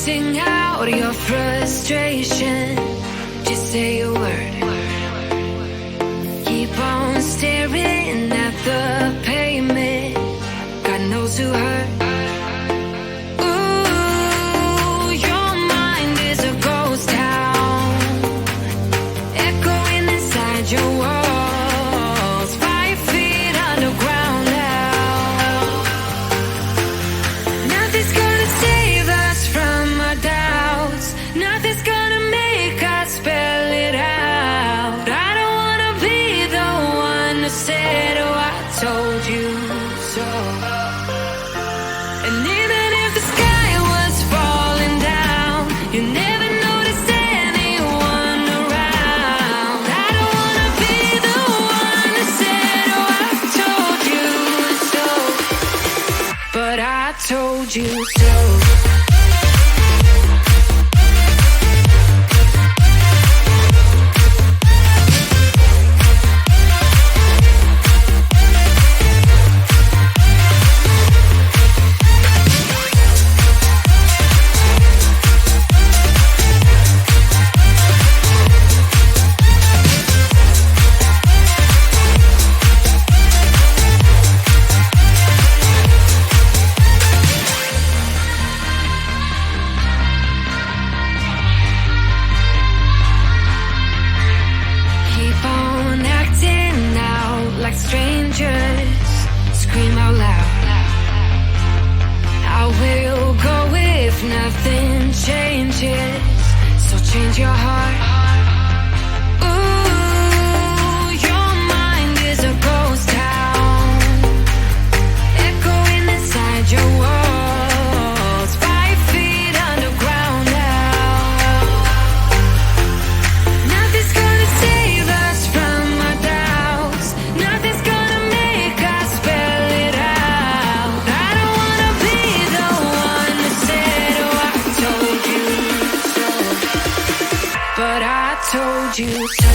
Sing out your frustration. Just say a word. Keep on staring at the pavement. God knows who hurt. Ooh, your mind is a ghost town, echoing inside your walls. 5 feet underground now. Nothing's gonna save us from our doubts. Nothing's gonna make us spell it out. I don't wanna be the one who said, oh, I told you so. And even if the sky was falling down, you never noticed anyone around. I don't wanna be the one who said, oh, I told you so. But I told you so. Keep on acting out like strangers. Scream out loud. I will go if nothing changes. So change your heart. Ooh, your mind is a ghost town, echoing inside your walls. 5 feet underground now. Nothing's gonna save us from our doubts. Nothing's gonna make us spell it out. I don't wanna be the one who said, oh, I told you so. But I told you so.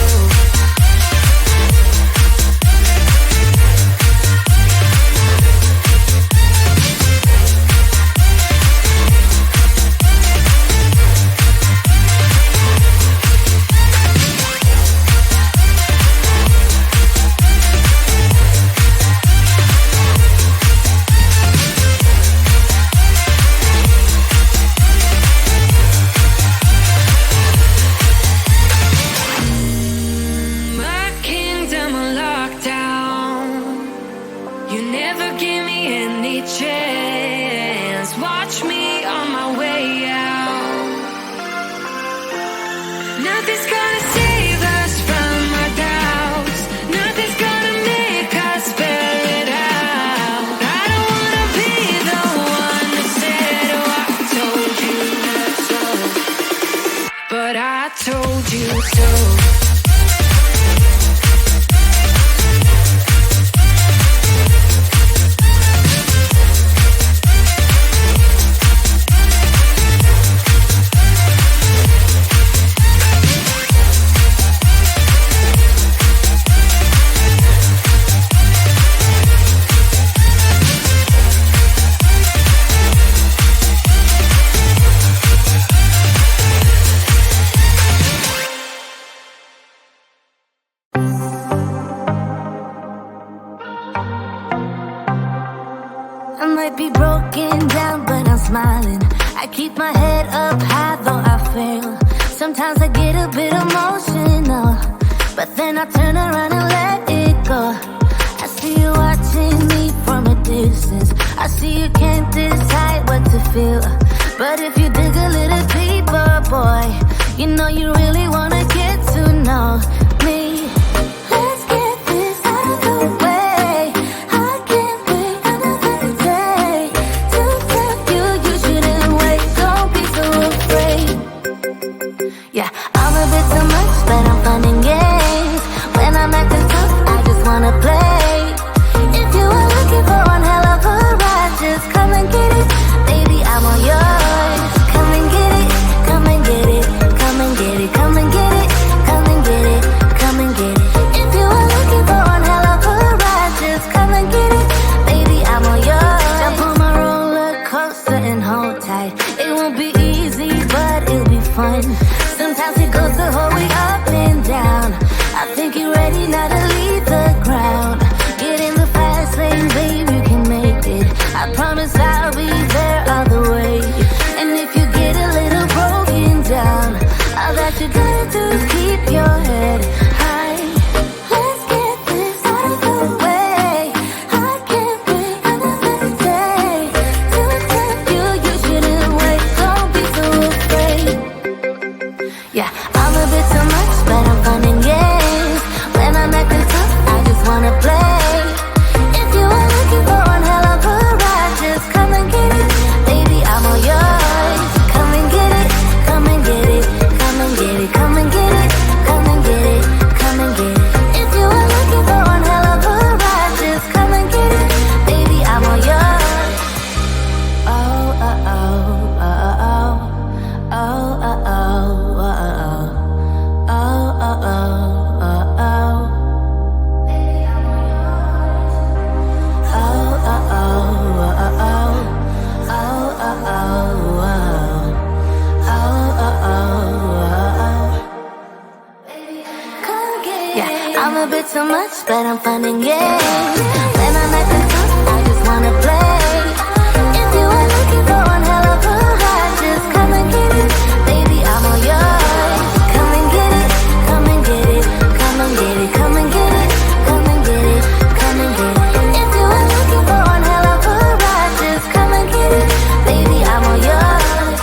My kingdom on lockdown. You never give me any chance. Watch me on my way out. Nothing's gonna save us from our doubts. Nothing's gonna make us spell it out. I don't wanna be the one who said, oh, I told you so. But I told you so. I might be broken down, but I'm smiling. I keep my head up high, though I fail. Sometimes I get a bit emotional, but then I turn around and let it go. I see you watching me from a distance. I see you can't decide what to feel. But if you dig a little deeper, boy, you know you really wanna get to know me. Let's get this out of the way. I can't wait another day to tell you you shouldn't wait. Don't be so afraid. Yeah, I'm a bit too much, but I'm fun and games. When I'm acting tough, I just wanna play. If you are looking for one hell of a ride, just come and get it. Baby, I'm all yours. Come and get it, come and get it, come and get it, come and get it, come and get it, come and get it. promise I'll be there all the way. And if you get a little broken down, all that you gotta do is keep your head high. Let's get this out of the way. I can't wait another day to tell you you shouldn't wait. Don't be so afraid. Yeah, I'm a bit too much, but I'm fun and games. When I'm acting tough, I just wanna play. If you are looking for one hell of a ride, just come and get it. Baby, I'm all yours. Come and get it, come and get it, come and get it, come and get it, come and get it, come and get it. If you are looking for one hell of a ride, just come and get it. Baby, I'm all yours. Oh, oh, oh, oh, oh, oh, oh, oh, oh, oh. Oh, oh, oh, oh, oh. Baby, I'm all yours. Oh, oh, oh, oh, oh. Oh, oh, oh, oh. Oh, oh, oh, oh. Come get it. Yeah, I'm a bit too much, but I'm fun and games. When I'm acting tough, I just wanna play. If you are looking for one hell of a ride, just come and get it. Baby, I'm all yours. Come and get it, come and get it, come and get it, come and get it, come and get it, come and get it. If you are looking for one hell of a ride, just come and get it. Baby, I'm all yours.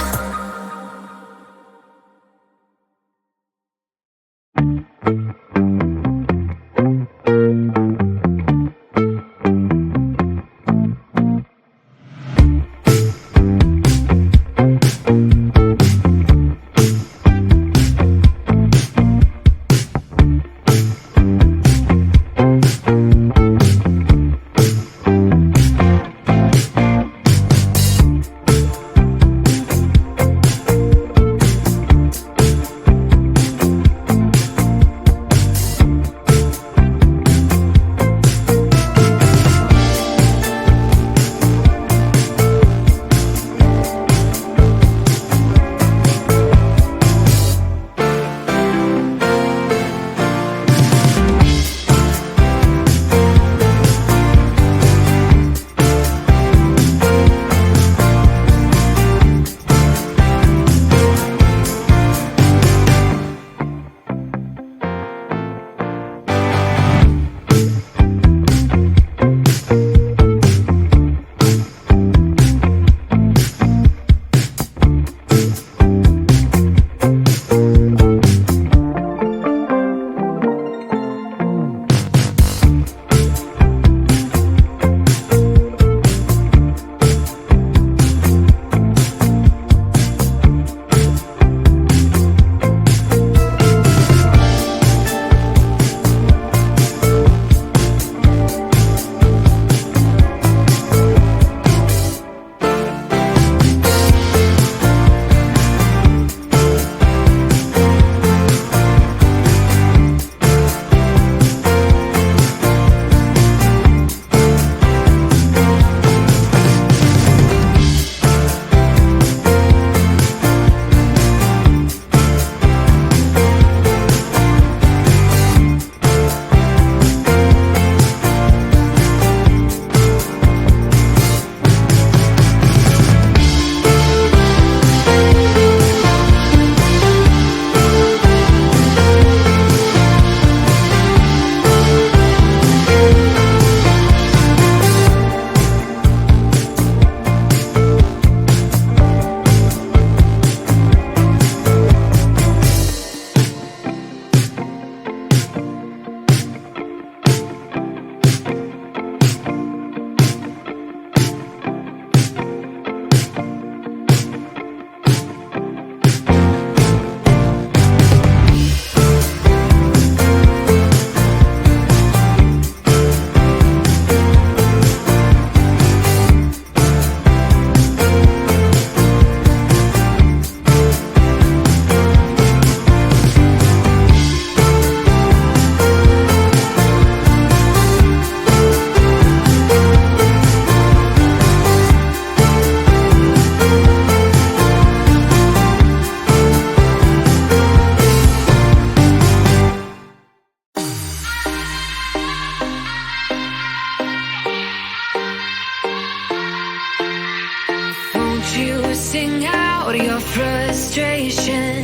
you sing out your frustration.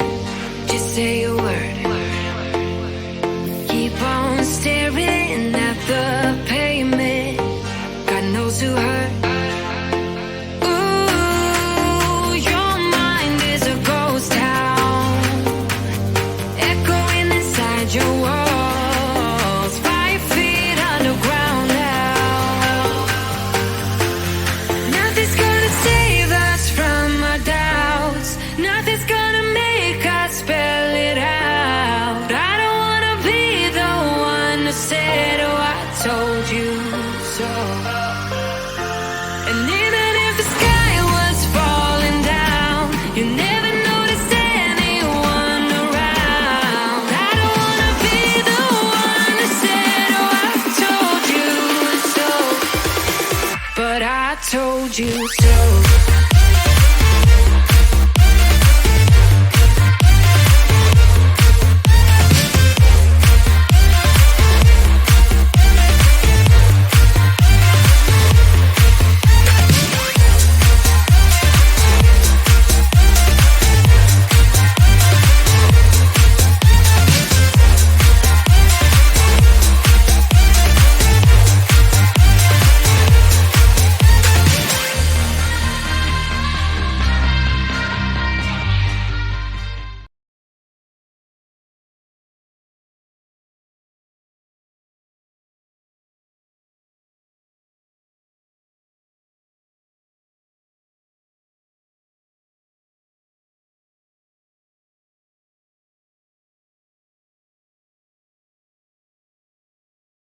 Just say a word. Keep on staring at the pavement. God knows who hurt. Ooh, your mind is a ghost town, echoing inside your walls. 5 feet underground now. Nothing's gonna save us from our doubts. Nothing's gonna make us spell it out. I don't wanna be the one who said, oh, I told you so. And even if the sky was falling down, you never noticed anyone around. I don't wanna be the one who said, oh, I told you so. But I told you so.